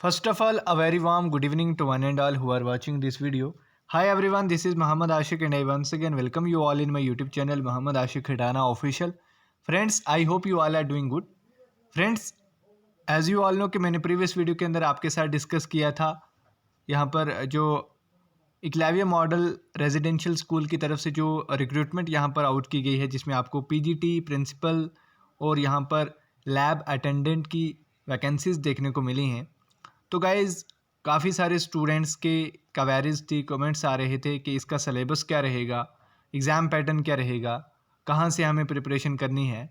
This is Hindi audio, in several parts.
First of all, a very warm good evening to one and all who are watching this video. Hi everyone, this is Muhammad Ashik and I once again welcome you all in my YouTube channel Muhammad Ashik Khitana Official. Friends, I hope you all are doing good. Friends, as you all know कि मैंने प्रीवियस वीडियो के अंदर आपके साथ डिस्कस किया था यहाँ पर जो इक्लाविया मॉडल रेजिडेंशियल स्कूल की तरफ से जो रिक्रूटमेंट यहाँ पर आउट की गई है, जिसमें आपको पीजीटी प्रिंसिपल और यहाँ पर लैब अटेंडेंट की वैकेंसीज देखने को मिली हैं। तो गाइज़, काफ़ी सारे स्टूडेंट्स के कवेरीज थी, कमेंट्स आ रहे थे कि इसका सिलेबस क्या रहेगा, एग्ज़ाम पैटर्न क्या रहेगा, कहाँ से हमें प्रिपरेशन करनी है।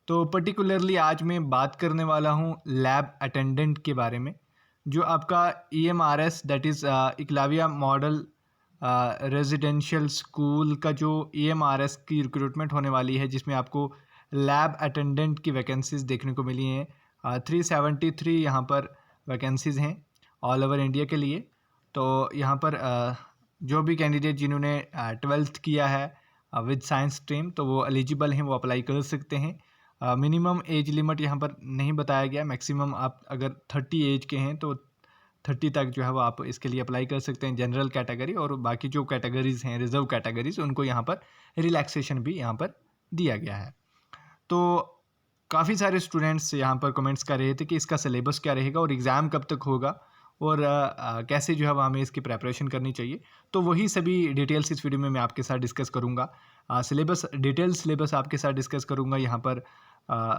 तो पर्टिकुलरली आज मैं बात करने वाला हूँ लैब अटेंडेंट के बारे में, जो आपका EMRS that is Eklavya model residential school का जो EMRS की रिक्रूटमेंट होने वाली है, जिसमें आपको लैब अटेंडेंट की वैकेंसीज़ देखने को मिली हैं। 373 यहाँ पर वैकेंसीज़ हैं ऑल ओवर इंडिया के लिए। तो यहाँ पर जो भी कैंडिडेट जिन्होंने 12th किया है विद साइंस स्ट्रीम, तो वो एलिजिबल हैं, वो अप्लाई कर सकते हैं। मिनिमम एज लिमिट यहाँ पर नहीं बताया गया। मैक्सिमम आप अगर 30 एज के हैं तो 30 तक जो है वो आप इसके लिए अप्लाई कर सकते हैं, जनरल कैटेगरी। और बाकी जो कैटेगरीज़ हैं, रिजर्व कैटेगरीज़, उनको यहाँ पर रिलैक्सेशन भी यहाँ पर दिया गया है। तो काफ़ी सारे स्टूडेंट्स यहाँ पर कमेंट्स कर रहे थे कि इसका सिलेबस क्या रहेगा और एग्ज़ाम कब तक होगा और कैसे जो है वो हमें इसकी प्रेपरेशन करनी चाहिए। तो वही सभी डिटेल्स इस वीडियो में मैं आपके साथ डिस्कस करूँगा। सिलेबस सिलेबस आपके साथ डिस्कस करूँगा यहाँ पर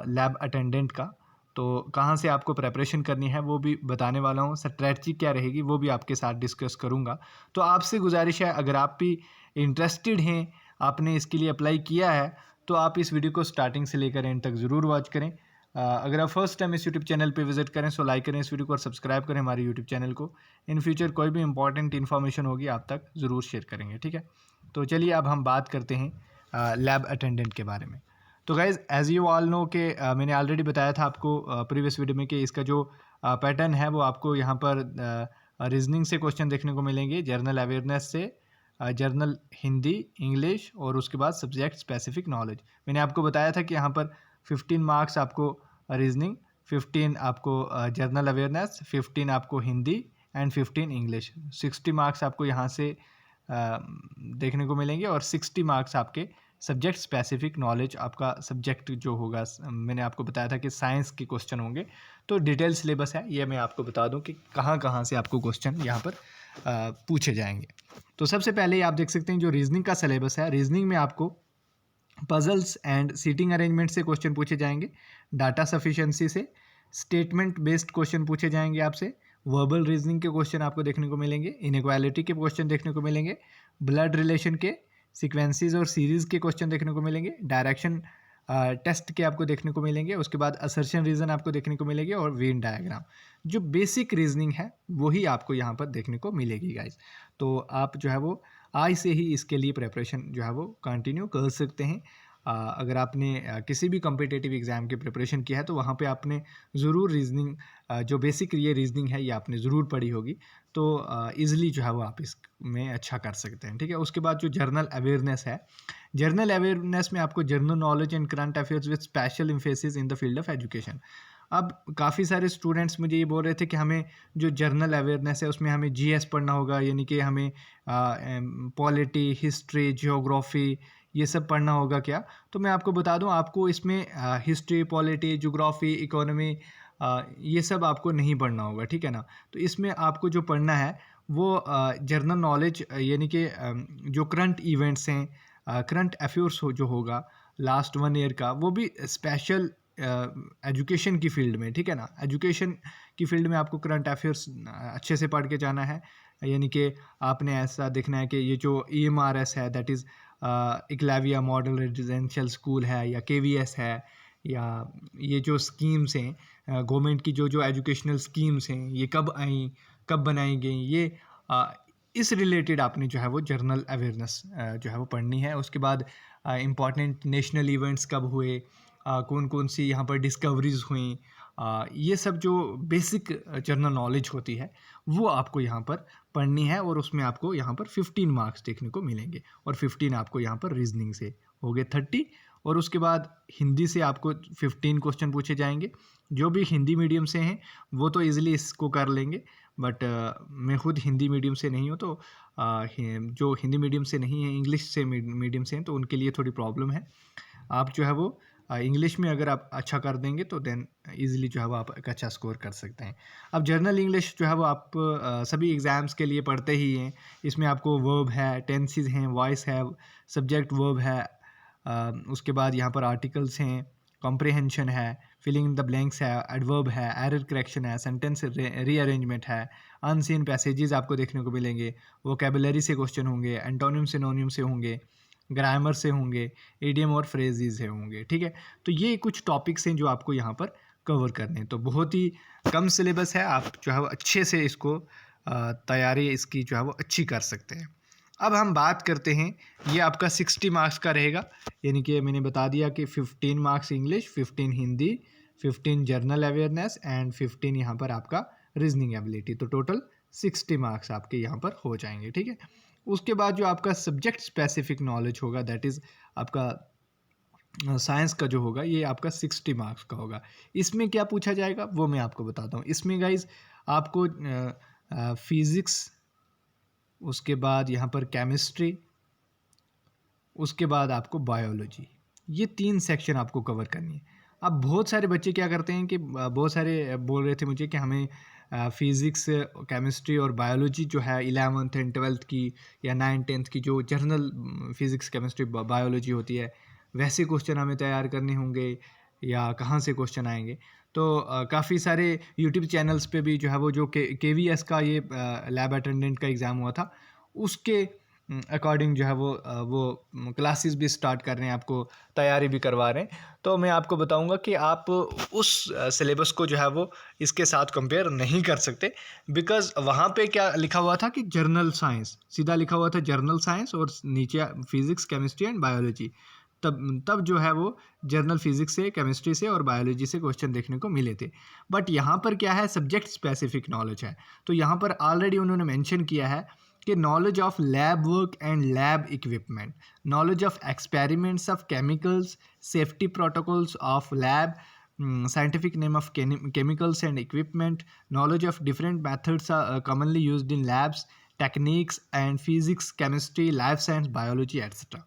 लैब अटेंडेंट का। तो कहाँ से आपको प्रेपरेशन करनी है वो भी बताने वाला हूँ, स्ट्रैटेजी क्या रहेगी वो भी आपके साथ डिस्कस करूँगा। तो आपसे गुजारिश है, अगर आप भी इंटरेस्टेड हैं, आपने इसके लिए अप्लाई किया है, तो आप इस वीडियो को स्टार्टिंग से लेकर एंड तक ज़रूर वॉच करें। अगर आप फर्स्ट टाइम इस यूट्यूब चैनल पे विजिट करें सो लाइक करें इस वीडियो को और सब्सक्राइब करें हमारे यूट्यूब चैनल को। इन फ्यूचर कोई भी इंपॉर्टेंट इन्फॉर्मेशन होगी आप तक ज़रूर शेयर करेंगे, ठीक है। तो चलिए अब हम बात करते हैं लैब अटेंडेंट के बारे में। तो guys, as you all know कि मैंने ऑलरेडी बताया था आपको प्रीवियस वीडियो में कि इसका जो पैटर्न है वो आपको यहाँ पर रीजनिंग से क्वेश्चन देखने को मिलेंगे, जर्नल अवेयरनेस से, जर्नल हिंदी, इंग्लिश और उसके बाद सब्जेक्ट स्पेसिफिक नॉलेज। मैंने आपको बताया था कि यहाँ पर 15 मार्क्स आपको रीजनिंग, 15 आपको जर्नल अवेयरनेस, 15 आपको हिंदी एंड 15 इंग्लिश। 60 मार्क्स आपको यहाँ से देखने को मिलेंगे और 60 मार्क्स आपके सब्जेक्ट स्पेसिफिक नॉलेज, आपका सब्जेक्ट जो होगा, मैंने आपको बताया था कि साइंस के क्वेश्चन होंगे। तो डिटेल सिलेबस है ये, मैं आपको बता दूं कि कहाँ कहाँ से आपको क्वेश्चन यहाँ पर पूछे जाएंगे। तो सबसे पहले आप देख सकते हैं जो रीजनिंग का सिलेबस है, रीजनिंग में आपको पजल्स एंड सीटिंग अरेंजमेंट से क्वेश्चन पूछे जाएंगे, डाटा सफिशिएंसी से, स्टेटमेंट बेस्ड क्वेश्चन पूछे जाएंगे आपसे, वर्बल रीजनिंग के क्वेश्चन आपको देखने को मिलेंगे, इनइक्वालिटी के क्वेश्चन देखने को मिलेंगे, ब्लड रिलेशन के, सीक्वेंसेस और सीरीज़ के क्वेश्चन देखने को मिलेंगे, डायरेक्शन टेस्ट के आपको देखने को मिलेंगे, उसके बाद असर्शन रीज़न आपको देखने को मिलेंगे और वेन डायग्राम। जो बेसिक रीजनिंग है वही आपको यहाँ पर देखने को मिलेगी गाइज। तो आप जो है वो आज से ही इसके लिए प्रिपरेशन जो है वो कंटिन्यू कर सकते हैं। अगर आपने किसी भी कॉम्पिटिटिव एग्ज़ाम की प्रिपरेशन की है तो वहाँ पे आपने ज़रूर रीजनिंग, जो बेसिक ये रीजनिंग है ये आपने ज़रूर पढ़ी होगी। तो ईज़िली जो है वो आप इसमें अच्छा कर सकते हैं, ठीक है। उसके बाद जो जर्नल अवेयरनेस है, जर्नल अवेयरनेस में आपको general knowledge and current affairs with special emphasis in the field of education. अब काफ़ी सारे स्टूडेंट्स मुझे ये बोल रहे थे कि हमें जो जर्नल अवेयरनेस है उसमें हमें GS पढ़ना होगा, यानी कि हमें पॉलिटी, हिस्ट्री, जियोग्राफी ये सब पढ़ना होगा क्या। तो मैं आपको बता दूं, आपको इसमें हिस्ट्री, पॉलिटी, जियोग्राफी, इकोनॉमी ये सब आपको नहीं पढ़ना होगा, ठीक है ना। तो इसमें आपको जो पढ़ना है वो जनरल नॉलेज, यानी कि जो करंट इवेंट्स हैं, करंट अफेयर्स जो होगा लास्ट 1 ईयर का, वो भी स्पेशल एजुकेशन की फील्ड में, ठीक है ना। एजुकेशन की फील्ड में आपको करंट अफेयर्स अच्छे से पढ़ के जाना है, यानी कि आपने ऐसा देखना है कि ये जो EMRS है that is Eklavya model residential school है, या KVS है, या ये जो स्कीम्स हैं गवर्नमेंट की, जो एजुकेशनल स्कीम्स हैं ये कब आई, कब बनाई गई, ये इस रिलेटेड आपने जो है वो जर्नल अवेयरनेस जो है वो पढ़नी है। उसके बाद इम्पॉर्टेंट नेशनल इवेंट्स कब हुए, कौन कौन सी यहाँ पर डिस्कवरीज हुई, ये सब जो बेसिक जनरल नॉलेज होती है वो आपको यहाँ पर पढ़नी है। और उसमें आपको यहाँ पर 15 मार्क्स देखने को मिलेंगे और 15 आपको यहाँ पर रीजनिंग से हो गए 30। और उसके बाद हिंदी से आपको 15 क्वेश्चन पूछे जाएंगे जो भी हिंदी मीडियम से हैं वो तो ईज़िली इसको कर लेंगे, बट मैं खुद हिंदी मीडियम से नहीं हूँ, तो जो हिंदी मीडियम से नहीं है, इंग्लिश से मीडियम से हैं, तो उनके लिए थोड़ी प्रॉब्लम है। आप जो है वो इंग्लिश में अगर आप अच्छा कर देंगे तो देन ईज़िली जो है वो आप एक अच्छा स्कोर कर सकते हैं। अब जर्नल इंग्लिश जो है वो आप सभी एग्ज़ाम्स के लिए पढ़ते ही हैं। इसमें आपको वर्ब है, टेंसेस हैं, वॉइस है, सब्जेक्ट वर्ब है, उसके बाद यहाँ पर आर्टिकल्स हैं, कॉम्प्रिहेंशन है, फिलिंग इन द ब्लैंक्स है, एडवर्ब है, एरर करेक्शन है, सेंटेंस रीअरेंजमेंट है, अनसीन पैसेजेस आपको देखने को मिलेंगे, वोकेबलरी से क्वेश्चन होंगे, एंटोनिम सिनोनिम से होंगे, ग्रामर से होंगे, इडियम और फ्रेजेस से होंगे। ठीक है, तो ये कुछ टॉपिक्स हैं जो आपको यहाँ पर कवर करने हैं। तो बहुत ही कम सिलेबस है, आप जो है वो अच्छे से इसको तैयारी इसकी जो है वो अच्छी कर सकते हैं। अब हम बात करते हैं, ये आपका 60 मार्क्स का रहेगा, यानी कि मैंने बता दिया कि 15 marks English, 15 Hindi, 15 journal awareness and 15 यहाँ पर आपका रीजनिंग एबिलिटी, तो टोटल 60 मार्क्स आपके यहाँ पर हो जाएंगे। ठीक है, उसके बाद जो आपका सब्जेक्ट स्पेसिफिक नॉलेज होगा, दैट इज़ आपका साइंस का जो होगा, ये आपका 60 मार्क्स का होगा। इसमें क्या पूछा जाएगा वो मैं आपको बताता हूँ। इसमें गाइज आपको फिज़िक्स, उसके बाद यहाँ पर केमिस्ट्री, उसके बाद आपको बायोलॉजी, ये 3 सेक्शन आपको कवर करनी है। अब बहुत सारे बच्चे क्या करते हैं कि बहुत सारे बोल रहे थे मुझे कि हमें फिज़िक्स, केमिस्ट्री और बायोलॉजी जो है 11th एंड 12th की या 9th 10th की जो जर्नल फिज़िक्स, केमिस्ट्री, बायोलॉजी होती है, वैसे क्वेश्चन हमें तैयार करने होंगे या कहाँ से क्वेश्चन आएंगे। तो काफ़ी सारे यूट्यूब चैनल्स पे भी जो है वो जो KVS का ये लैब अटेंडेंट का एग्ज़ाम हुआ था, उसके अकॉर्डिंग जो है वो क्लासेस भी स्टार्ट कर रहे हैं, आपको तैयारी भी करवा रहे हैं। तो मैं आपको बताऊंगा कि आप उस सिलेबस को जो है वो इसके साथ कंपेयर नहीं कर सकते, बिकॉज़ वहाँ पे क्या लिखा हुआ था कि जर्नल साइंस, सीधा लिखा हुआ था जर्नल साइंस और नीचे फिज़िक्स, केमिस्ट्री एंड बायोलॉजी। तब जो है वो जर्नल फिज़िक्स से, केमिस्ट्री से और बायोलॉजी से क्वेश्चन देखने को मिले थे। बट यहाँ पर क्या है, सब्जेक्ट स्पेसिफिक नॉलेज है। तो यहाँ पर ऑलरेडी उन्होंने मेंशन किया है कि knowledge of lab work and lab equipment, knowledge of experiments of chemicals, safety protocols of lab, scientific name of chemicals and equipment, knowledge of different methods are commonly used in labs, techniques and physics, chemistry, life science, biology, etc.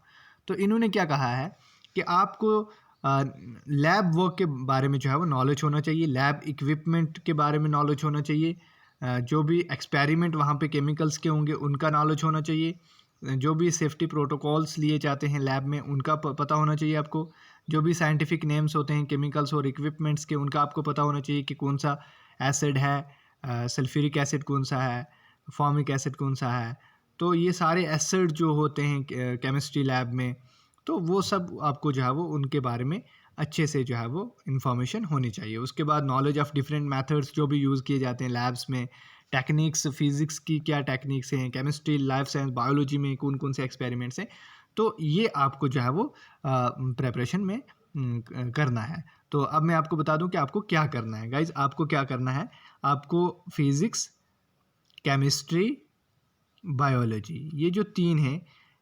तो इन्होंने क्या कहा है कि आपको लैब वर्क के बारे में जो है वो नॉलेज होना चाहिए, लैब इक्विपमेंट के बारे में नॉलेज होना चाहिए, जो भी एक्सपेरिमेंट वहाँ पे केमिकल्स के होंगे उनका नॉलेज होना चाहिए, जो भी सेफ्टी प्रोटोकॉल्स लिए जाते हैं लैब में उनका पता होना चाहिए आपको, जो भी साइंटिफिक नेम्स होते हैं केमिकल्स और इक्विपमेंट्स के उनका आपको पता होना चाहिए कि कौन सा एसिड है, सल्फ्यूरिक एसिड कौन सा है, फॉर्मिक एसिड कौन सा है। तो ये सारे एसिड जो होते हैं केमिस्ट्री लैब में, तो वो सब आपको जो है वो उनके बारे में अच्छे से जो है वो इन्फॉर्मेशन होनी चाहिए। उसके बाद नॉलेज ऑफ़ डिफरेंट मेथड्स जो भी यूज़ किए जाते हैं लैब्स में, टेक्निक्स, फिज़िक्स की क्या टेक्निक्स हैं, केमिस्ट्री, लाइफ साइंस, बायोलॉजी में कौन कौन से एक्सपेरिमेंट्स हैं, तो ये आपको जो है वो प्रिपरेशन में करना है। तो अब मैं आपको बता दूं कि आपको क्या करना है गाइज। आपको क्या करना है, आपको फिज़िक्स, केमिस्ट्री, बायोलॉजी, ये जो 3 हैं,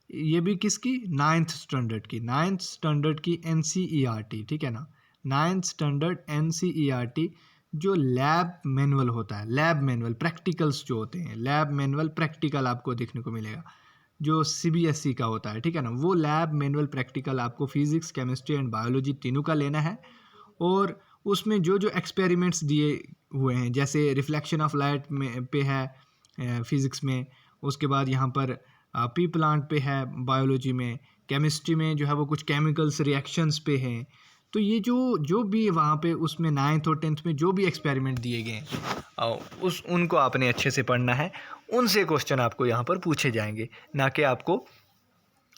ये भी किसकी, 9th स्टैंडर्ड की, 9th स्टैंडर्ड की NCERT, ठीक है ना, 9th स्टैंडर्ड NCERT जो लैब मैनुअल होता है, लैब मैनुअल प्रैक्टिकल्स जो होते हैं, लैब मैनुअल प्रैक्टिकल आपको देखने को मिलेगा जो CBSE का होता है, ठीक है ना, वो लैब मैनुअल प्रैक्टिकल आपको फिज़िक्स, केमिस्ट्री एंड बायोलॉजी तीनों का लेना है। और उसमें जो जो एक्सपेरिमेंट्स दिए हुए हैं, जैसे रिफ्लेक्शन ऑफ लाइट में पे है फिज़िक्स में, उसके बाद यहाँ पर पी प्लांट पे है बायोलॉजी में, केमिस्ट्री में जो है वो कुछ केमिकल्स रिएक्शंस पे हैं। तो ये जो जो भी वहाँ पे उसमें 9th और 10th में जो भी एक्सपेरिमेंट दिए गए हैं उनको आपने अच्छे से पढ़ना है, उनसे क्वेश्चन आपको यहाँ पर पूछे जाएंगे, ना कि आपको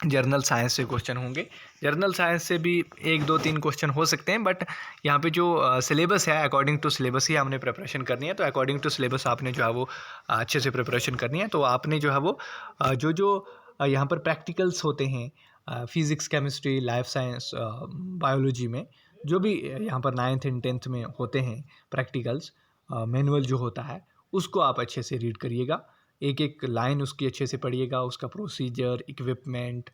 जर्नल साइंस से क्वेश्चन होंगे। जर्नल साइंस से भी 1 2 3 क्वेश्चन हो सकते हैं, बट यहाँ पे जो सिलेबस है अकॉर्डिंग टू सिलेबस ही हमने प्रिपरेशन करनी है। तो अकॉर्डिंग टू सिलेबस आपने जो है वो अच्छे से प्रिपरेशन करनी है। तो आपने जो है वो जो जो यहाँ पर प्रैक्टिकल्स होते हैं physics, chemistry, life science, biology में, जो भी यहाँ पर 9th एंड 10th में होते हैं प्रैक्टिकल्स, मैनुअल जो होता है उसको आप अच्छे से रीड करिएगा, एक एक लाइन उसकी अच्छे से पढ़िएगा, उसका प्रोसीजर, इक्विपमेंट,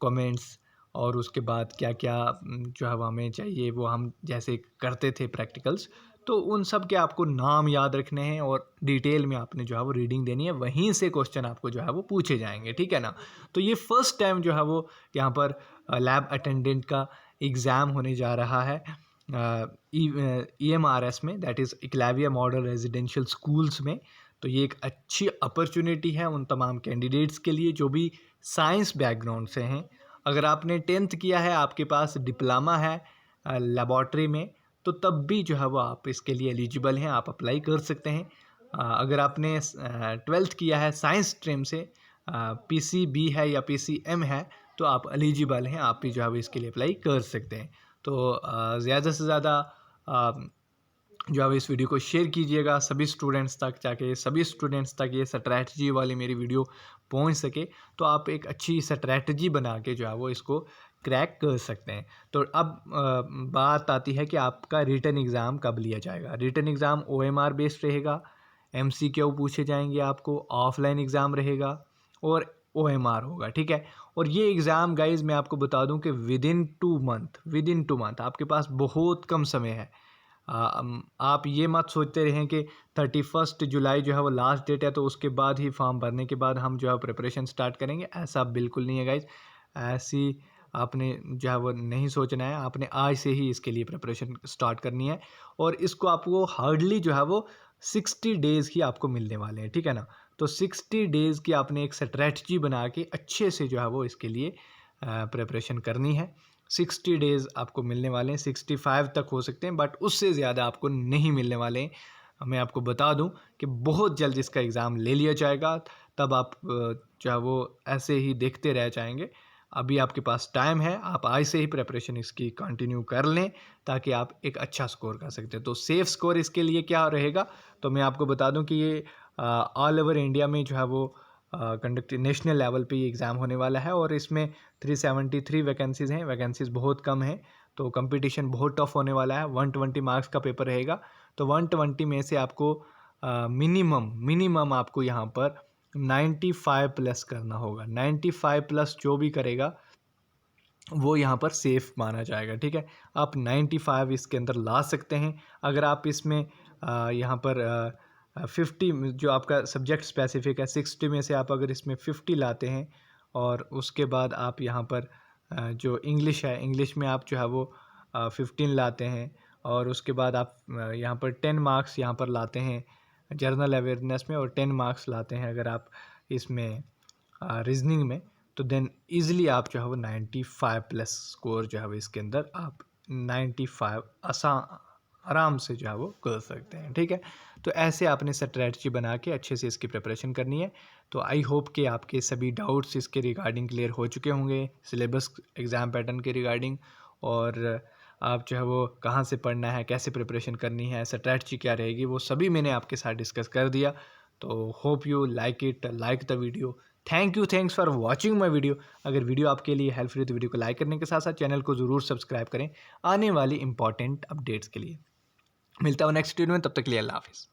कमेंट्स, और उसके बाद क्या क्या जो है वो हमें चाहिए, वो हम जैसे करते थे प्रैक्टिकल्स, तो उन सब के आपको नाम याद रखने हैं और डिटेल में आपने जो है वो रीडिंग देनी है, वहीं से क्वेश्चन आपको जो है वो पूछे जाएंगे, ठीक है ना। तो ये फर्स्ट टाइम जो है वो यहाँ पर लैब अटेंडेंट का एग्ज़ाम होने जा रहा है EMRS में, that is Eklavya model residential schools में। तो ये एक अच्छी अपॉर्चुनिटी है उन तमाम कैंडिडेट्स के लिए जो भी साइंस बैकग्राउंड से हैं। अगर आपने 10th किया है, आपके पास डिप्लोमा है लेबॉर्ट्री में, तो तब भी जो है वो आप इसके लिए एलिजिबल हैं, आप अप्लाई कर सकते हैं। अगर आपने 12th किया है साइंस स्ट्रीम से, PCB है या PCM है, तो आप एलिजिबल हैं, आप भी जो है वो इसके लिए अप्लाई कर सकते हैं। तो ज़्यादा से ज़्यादा जो आप इस वीडियो को शेयर कीजिएगा सभी स्टूडेंट्स तक, ताकि सभी स्टूडेंट्स तक ये स्ट्रैटेजी वाली मेरी वीडियो पहुंच सके, तो आप एक अच्छी स्ट्रैटेजी बना के जो है वो इसको क्रैक कर सकते हैं। तो अब बात आती है कि आपका रिटन एग्ज़ाम कब लिया जाएगा। रिटन एग्ज़ाम OMR बेस्ड रहेगा, MCQ पूछे जाएंगे आपको, ऑफलाइन एग्ज़ाम रहेगा और OMR होगा, ठीक है। और ये एग्ज़ाम गाइज़ मैं आपको बता दूं कि विद इन 2 मंथ आपके पास बहुत कम समय है। आप ये मत सोचते रहें कि 31 जुलाई जो है वो लास्ट डेट है, तो उसके बाद ही फॉर्म भरने के बाद हम जो है प्रिपरेशन स्टार्ट करेंगे। ऐसा बिल्कुल नहीं है गाइज, ऐसी आपने जो है वो नहीं सोचना है। आपने आज से ही इसके लिए प्रिपरेशन स्टार्ट करनी है और इसको आपको हार्डली जो है वो 60 डेज़ ही आपको मिलने वाले हैं, ठीक है ना। तो 60 डेज़ की आपने एक स्ट्रैटेजी बना के अच्छे से जो है वो इसके लिए प्रिपरेशन करनी है। 60 डेज़ आपको मिलने वाले हैं, 65 तक हो सकते हैं, बट उससे ज़्यादा आपको नहीं मिलने वाले हैं। मैं आपको बता दूं कि बहुत जल्द इसका एग्ज़ाम ले लिया जाएगा, तब आप जो है वो ऐसे ही देखते रह जाएंगे। अभी आपके पास टाइम है, आप आज से ही प्रिपरेशन इसकी कंटिन्यू कर लें ताकि आप एक अच्छा स्कोर कर सकते हैं। तो सेफ़ स्कोर इसके लिए क्या रहेगा, तो मैं आपको बता दूं कि ये ऑल ओवर इंडिया में जो है वो कंडक्ट नेशनल लेवल पे ये एग्ज़ाम होने वाला है और इसमें 373 वैकेंसीज़ हैं, वैकेंसीज़ बहुत कम हैं, तो कंपटीशन बहुत टफ होने वाला है। 120 मार्क्स का पेपर रहेगा, तो 120 में से आपको मिनिमम आपको यहाँ पर 95 प्लस करना होगा। 95 प्लस जो भी करेगा वो यहाँ पर सेफ़ माना जाएगा, ठीक है। आप 95 इसके अंदर ला सकते हैं। अगर आप इसमें यहाँ पर 50 जो आपका सब्जेक्ट स्पेसिफिक है, 60 में से आप अगर इसमें 50 लाते हैं और उसके बाद आप यहाँ पर जो इंग्लिश है, इंग्लिश में आप जो है वो 15 लाते हैं और उसके बाद आप यहाँ पर 10 मार्क्स यहाँ पर लाते हैं जनरल अवेयरनेस में और 10 मार्क्स लाते हैं अगर आप इसमें रीजनिंग में, तो देन ईज़िली आप जो है वो 95 प्लस स्कोर जो है वो इसके अंदर आप 95 आराम से जो है वो कर सकते हैं, ठीक है। तो ऐसे आपने स्ट्रैटेजी बना के अच्छे से इसकी प्रिपरेशन करनी है। तो आई होप कि आपके सभी डाउट्स इसके रिगार्डिंग क्लियर हो चुके होंगे, सिलेबस एग्ज़ाम पैटर्न के रिगार्डिंग, और आप जो है वो कहाँ से पढ़ना है, कैसे प्रिपरेशन करनी है, स्ट्रैटेजी क्या रहेगी, वो सभी मैंने आपके साथ डिस्कस कर दिया। तो hope you like it, like the video. Thanks for watching my video. अगर वीडियो आपके लिए हेल्पफुल है तो वीडियो को लाइक करने के साथ साथ चैनल को ज़रूर सब्सक्राइब करें आने वाली इंपॉर्टेंट अपडेट्स के लिए। मिलता हूँ नेक्स्ट वीडियो में, तब तक के लिए अल्लाह हाफिज़।